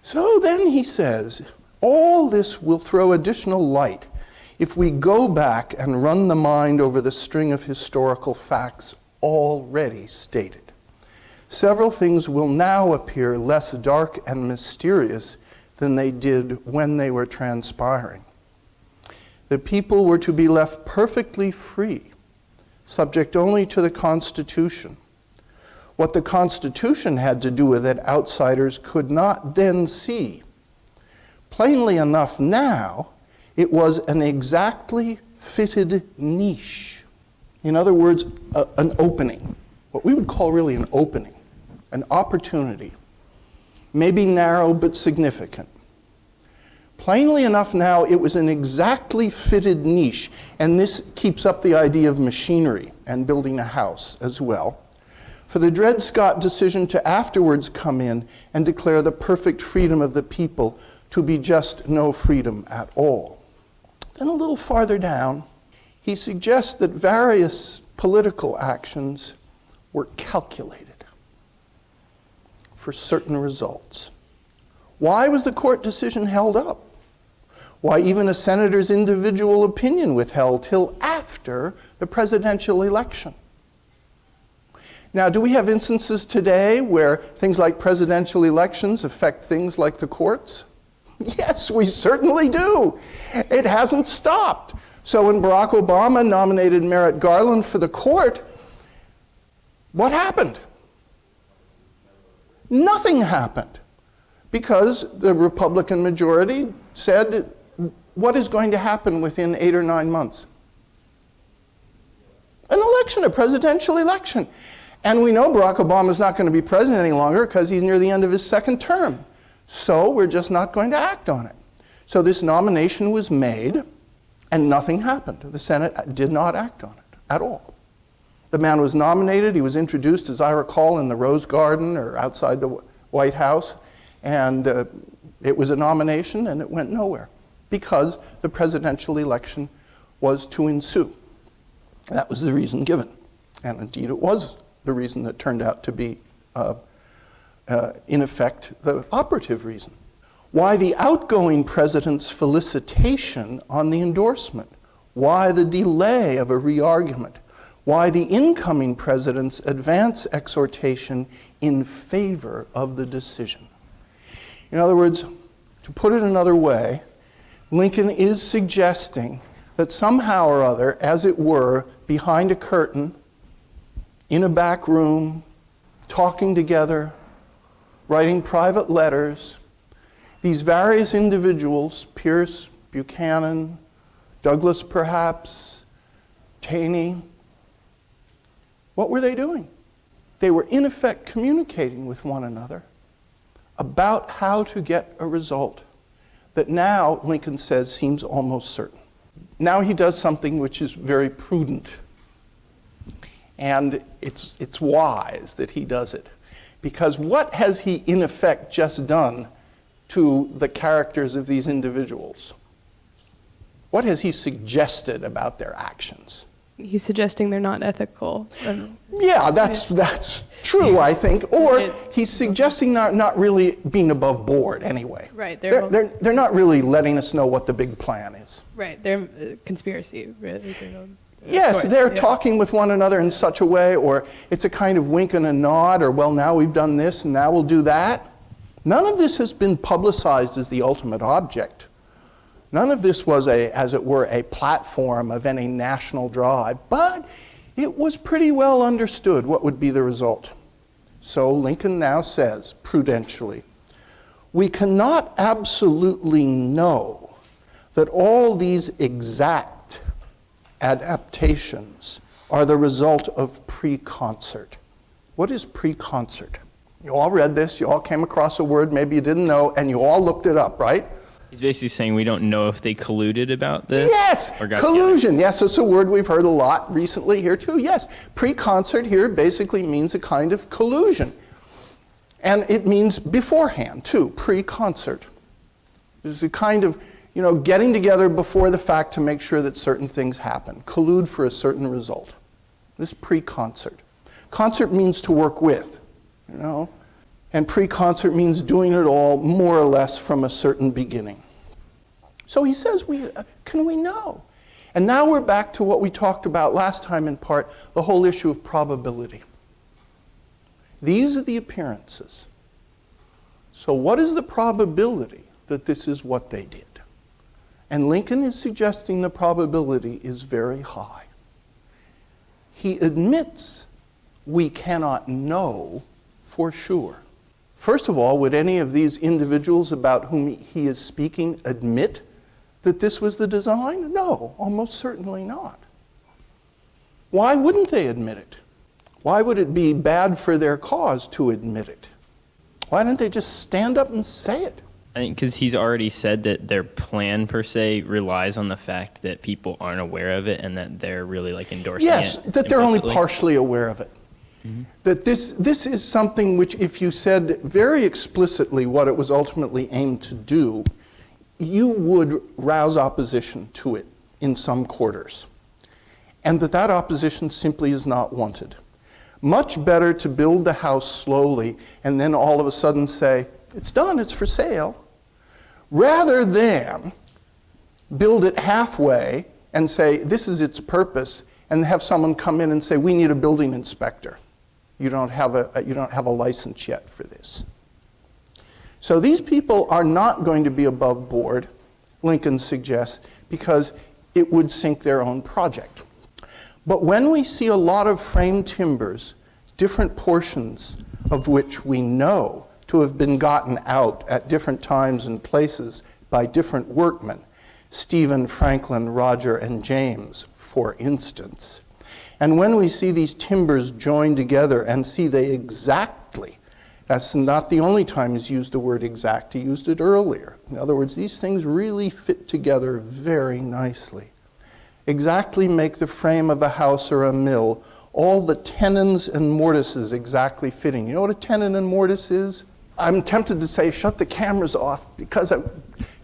So then he says, all this will throw additional light if we go back and run the mind over the string of historical facts already stated. Several things will now appear less dark and mysterious than they did when they were transpiring. The people were to be left perfectly free, subject only to the Constitution. What the Constitution had to do with it, outsiders could not then see. Plainly enough now, it was an exactly fitted niche. In other words, an opening, what we would call really an opening, an opportunity, maybe narrow but significant. Plainly enough now, it was an exactly fitted niche, and this keeps up the idea of machinery and building a house as well, for the Dred Scott decision to afterwards come in and declare the perfect freedom of the people to be just no freedom at all. Then a little farther down, he suggests that various political actions were calculated for certain results. Why was the court decision held up? Why even a senator's individual opinion withheld till after the presidential election? Now, do we have instances today where things like presidential elections affect things like the courts? Yes, we certainly do. It hasn't stopped. So when Barack Obama nominated Merrick Garland for the court, what happened? Nothing happened, because the Republican majority said, what is going to happen within 8 or 9 months? An election, a presidential election. And we know Barack Obama is not going to be president any longer because he's near the end of his second term. So we're just not going to act on it. So this nomination was made, and nothing happened. The Senate did not act on it at all. The man was nominated. He was introduced, as I recall, in the Rose Garden or outside the White House. And it was a nomination, and it went nowhere because the presidential election was to ensue. That was the reason given. And indeed, it was the reason that turned out to be, in effect, the operative reason. Why the outgoing president's felicitation on the endorsement? Why the delay of a re-argument? Why the incoming president's advance exhortation in favor of the decision? In other words, to put it another way, Lincoln is suggesting that somehow or other, as it were, behind a curtain, in a back room, talking together, writing private letters, these various individuals, Pierce, Buchanan, Douglas perhaps, Taney, what were they doing? They were in effect communicating with one another about how to get a result that now, Lincoln says, seems almost certain. Now he does something which is very prudent. And it's wise that he does it. Because what has he, in effect, just done to the characters of these individuals? What has he suggested about their actions? He's suggesting they're not ethical. Yeah, that's true, I think. Or he's suggesting they're not really being above board anyway. Right. They're not really letting us know what the big plan is. Right. They're conspiracy. Really. Yes, they're talking with one another in such a way, or it's a kind of wink and a nod, or, well, now we've done this and now we'll do that. None of this has been publicized as the ultimate object. None of this was, as it were, a platform of any national drive, but it was pretty well understood what would be the result. So Lincoln now says, prudentially, we cannot absolutely know that all these exact adaptations are the result of pre-concert. What is pre-concert? You all read this, you all came across a word maybe you didn't know, and you all looked it up, right? He's basically saying we don't know if they colluded about this. Yes, collusion. Together. Yes, it's a word we've heard a lot recently here too. Yes, pre-concert here basically means a kind of collusion. And it means beforehand too, pre-concert. It's a kind of, getting together before the fact to make sure that certain things happen. Collude for a certain result. This pre-concert. Concert means to work with, And pre-concert means doing it all more or less from a certain beginning. So he says, can we know? And now we're back to what we talked about last time in part, the whole issue of probability. These are the appearances. So what is the probability that this is what they did? And Lincoln is suggesting the probability is very high. He admits we cannot know for sure. First of all, would any of these individuals about whom he is speaking admit that this was the design? No, almost certainly not. Why wouldn't they admit it? Why would it be bad for their cause to admit it? Why didn't they just stand up and say it? I think because he's already said that their plan per se relies on the fact that people aren't aware of it and that they're really like endorsing it. Yes, that they're only implicitly. partially aware of it. That this is something which, if you said very explicitly what it was ultimately aimed to do, you would rouse opposition to it in some quarters. And that opposition simply is not wanted. Much better to build the house slowly and then all of a sudden say, it's done, it's for sale, rather than build it halfway and say, this is its purpose, and have someone come in and say, we need a building inspector. You don't have a license yet for this. So these people are not going to be above board, Lincoln suggests, because it would sink their own project. But when we see a lot of framed timbers, different portions of which we know to have been gotten out at different times and places by different workmen, Stephen, Franklin, Roger, and James, for instance, and when we see these timbers joined together and see they exactly, that's not the only time he's used the word exact, he used it earlier. In other words, these things really fit together very nicely. Exactly make the frame of a house or a mill, all the tenons and mortises exactly fitting. You know what a tenon and mortise is? I'm tempted to say shut the cameras off because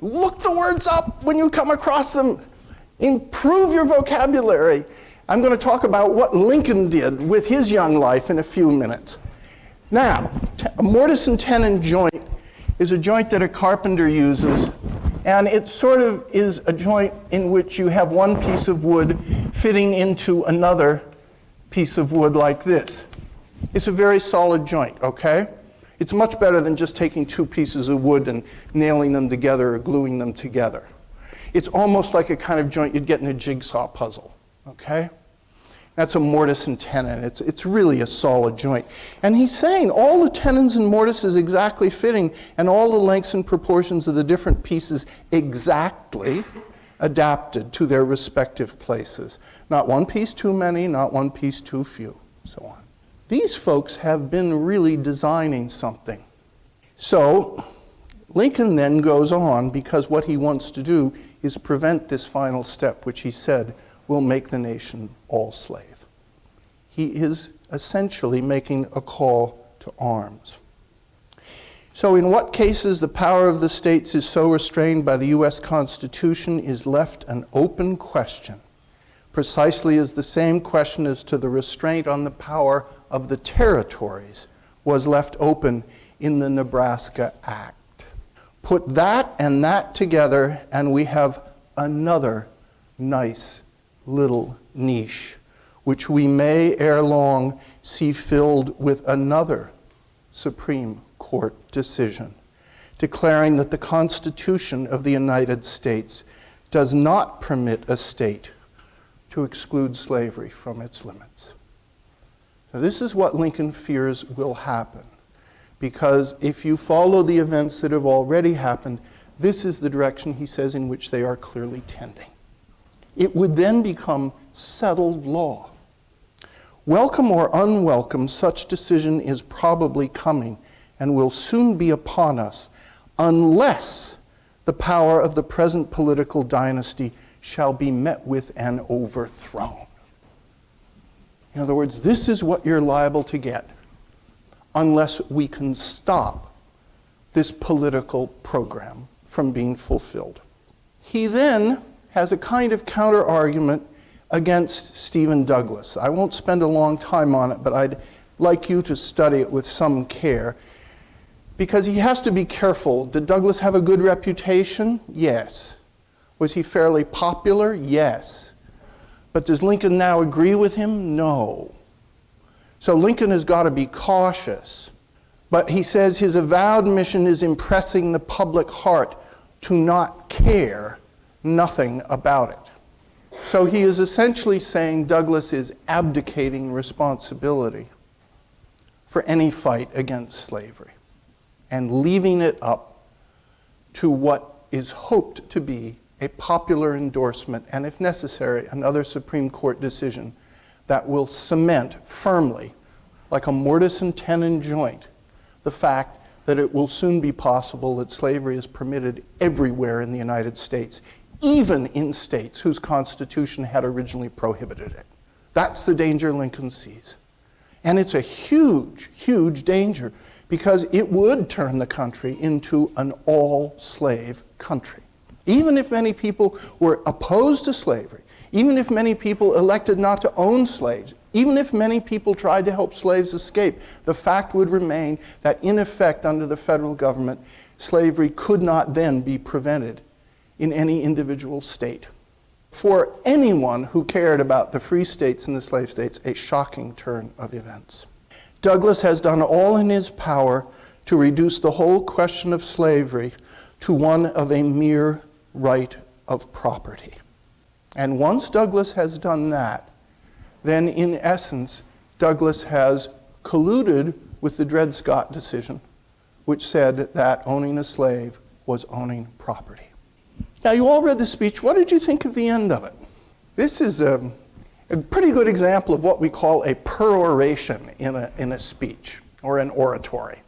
look the words up when you come across them. Improve your vocabulary. I'm going to talk about what Lincoln did with his young life in a few minutes. Now, a mortise and tenon joint is a joint that a carpenter uses, and it sort of is a joint in which you have one piece of wood fitting into another piece of wood like this. It's a very solid joint, okay? It's much better than just taking two pieces of wood and nailing them together or gluing them together. It's almost like a kind of joint you'd get in a jigsaw puzzle. Okay? That's a mortise and tenon. It's really a solid joint. And he's saying all the tenons and mortises exactly fitting and all the lengths and proportions of the different pieces exactly adapted to their respective places. Not one piece too many, not one piece too few, so on. These folks have been really designing something. So Lincoln then goes on because what he wants to do is prevent this final step, which he said will make the nation all slave. He is essentially making a call to arms. So in what cases the power of the states is so restrained by the U.S. Constitution is left an open question, precisely as the same question as to the restraint on the power of the territories was left open in the Nebraska Act. Put that and that together, and we have another nice little niche, which we may ere long see filled with another Supreme Court decision, declaring that the Constitution of the United States does not permit a state to exclude slavery from its limits. So this is what Lincoln fears will happen, because if you follow the events that have already happened, this is the direction, he says, in which they are clearly tending. It would then become settled law. Welcome or unwelcome, such decision is probably coming and will soon be upon us, unless the power of the present political dynasty shall be met with and overthrown. In other words, this is what you're liable to get unless we can stop this political program from being fulfilled. He then has a kind of counter-argument against Stephen Douglas. I won't spend a long time on it, but I'd like you to study it with some care. because he has to be careful. Did Douglass have a good reputation? Yes. Was he fairly popular? Yes. But does Lincoln now agree with him? No. So Lincoln has got to be cautious. But he says his avowed mission is impressing the public heart to not care nothing about it. So he is essentially saying Douglass is abdicating responsibility for any fight against slavery and leaving it up to what is hoped to be a popular endorsement and, if necessary, another Supreme Court decision that will cement firmly, like a mortise and tenon joint, the fact that it will soon be possible that slavery is permitted everywhere in the United States, even in states whose Constitution had originally prohibited it. That's the danger Lincoln sees. And it's a huge, huge danger, because it would turn the country into an all-slave country. Even if many people were opposed to slavery, even if many people elected not to own slaves, even if many people tried to help slaves escape, the fact would remain that, in effect, under the federal government, slavery could not then be prevented in any individual state. For anyone who cared about the free states and the slave states, a shocking turn of events. Douglass has done all in his power to reduce the whole question of slavery to one of a mere right of property. And once Douglass has done that, then in essence, Douglass has colluded with the Dred Scott decision, which said that owning a slave was owning property. Now, you all read the speech. What did you think of the end of it? This is a pretty good example of what we call a peroration in a speech or an oratory.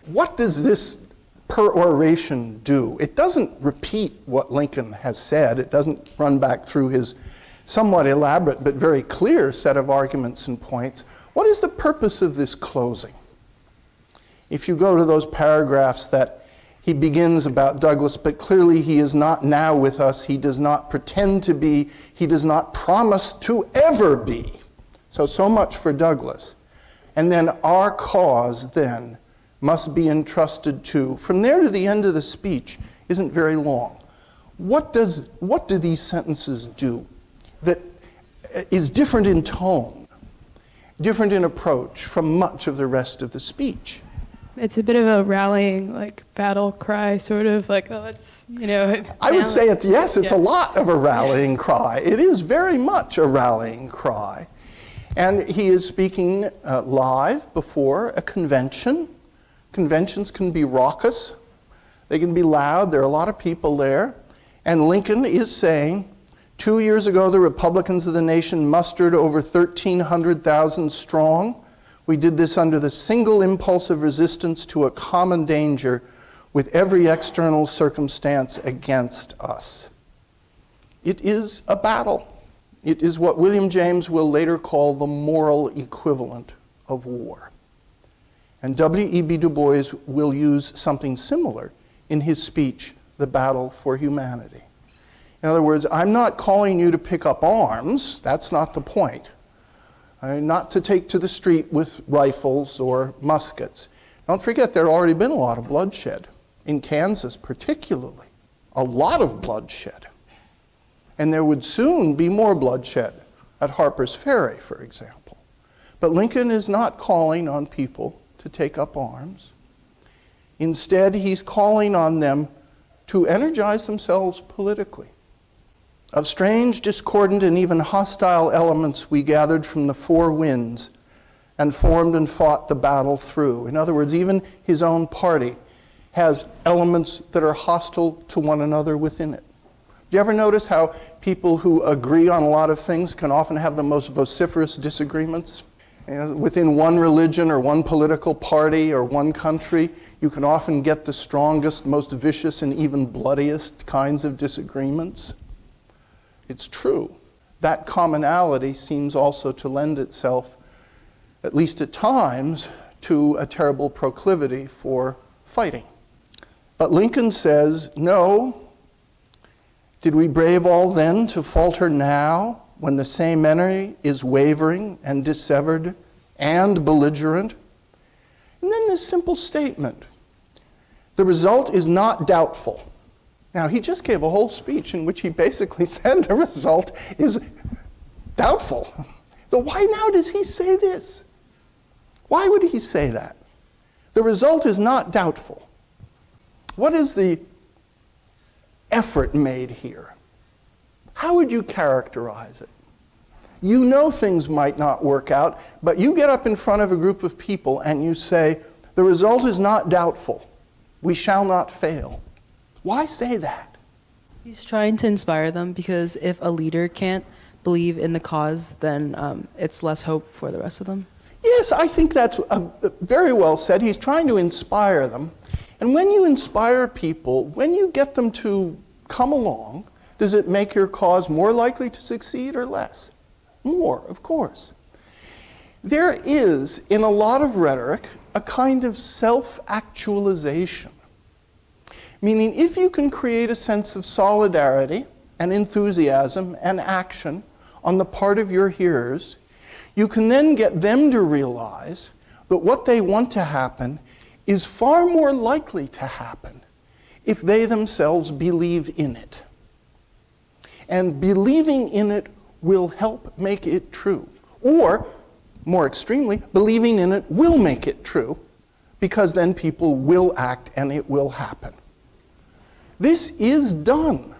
What does this peroration do? It doesn't repeat what Lincoln has said. It doesn't run back through his somewhat elaborate but very clear set of arguments and points. What is the purpose of this closing? If you go to those paragraphs that he begins about Douglass, but clearly he is not now with us, he does not pretend to be, he does not promise to ever be. So much for Douglass. And then our cause then must be entrusted to, from there to the end of the speech isn't very long. What do these sentences do that is different in tone, different in approach from much of the rest of the speech? It's a bit of a rallying, like, battle cry, sort of, like, oh, let's, I would say it's a lot of a rallying cry. It is very much a rallying cry. And he is speaking live before a convention. Conventions can be raucous. They can be loud. There are a lot of people there. And Lincoln is saying, 2 years ago, the Republicans of the nation mustered over 1,300,000 strong. We did this under the single impulse of resistance to a common danger, with every external circumstance against us. It is a battle. It is what William James will later call the moral equivalent of war. And W.E.B. Du Bois will use something similar in his speech, The Battle for Humanity. In other words, I'm not calling you to pick up arms. That's not the point. Not to take to the street with rifles or muskets. Don't forget, there had already been a lot of bloodshed, in Kansas particularly. A lot of bloodshed. And there would soon be more bloodshed at Harper's Ferry, for example. But Lincoln is not calling on people to take up arms. Instead, he's calling on them to energize themselves politically. Of strange, discordant, and even hostile elements we gathered from the four winds and formed and fought the battle through. In other words, even his own party has elements that are hostile to one another within it. Do you ever notice how people who agree on a lot of things can often have the most vociferous disagreements? Within one religion or one political party or one country, you can often get the strongest, most vicious, and even bloodiest kinds of disagreements. It's true. That commonality seems also to lend itself, at least at times, to a terrible proclivity for fighting. But Lincoln says, no. Did we brave all then to falter now, when the same enemy is wavering and dissevered and belligerent? And then this simple statement, The result is not doubtful. Now, he just gave a whole speech in which he basically said the result is doubtful. So why now does he say this? Why would he say that? The result is not doubtful. What is the effort made here? How would you characterize it? You know things might not work out, but you get up in front of a group of people and you say, the result is not doubtful. We shall not fail. Why say that? He's trying to inspire them, because if a leader can't believe in the cause, then it's less hope for the rest of them. Yes, I think that's very well said. He's trying to inspire them. And when you inspire people, when you get them to come along, does it make your cause more likely to succeed or less? More, of course. There is, in a lot of rhetoric, a kind of self-actualization. Meaning, if you can create a sense of solidarity and enthusiasm and action on the part of your hearers, you can then get them to realize that what they want to happen is far more likely to happen if they themselves believe in it. And believing in it will help make it true. Or, more extremely, believing in it will make it true, because then people will act and it will happen. This is done.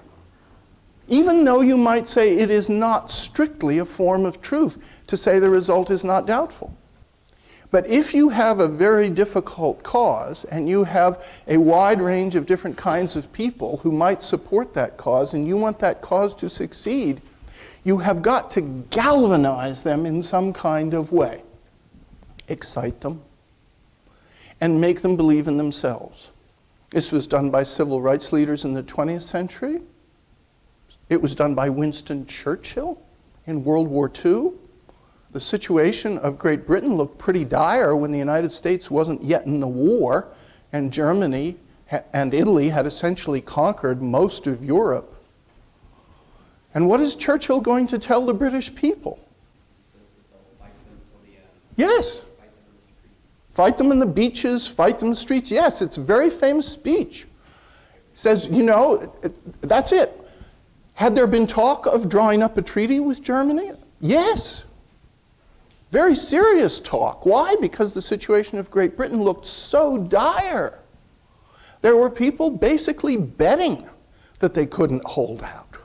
Even though you might say it is not strictly a form of truth to say the result is not doubtful. But if you have a very difficult cause and you have a wide range of different kinds of people who might support that cause and you want that cause to succeed, you have got to galvanize them in some kind of way. Excite them and make them believe in themselves. This was done by civil rights leaders in the 20th century. It was done by Winston Churchill in World War II. The situation of Great Britain looked pretty dire when the United States wasn't yet in the war, and Germany and Italy had essentially conquered most of Europe. And what is Churchill going to tell the British people? Yes. Fight them in the beaches, fight them in the streets. Yes, it's a very famous speech. It says, you know, that's it. Had there been talk of drawing up a treaty with Germany? Yes. Very serious talk. Why? Because the situation of Great Britain looked so dire. There were people basically betting that they couldn't hold out.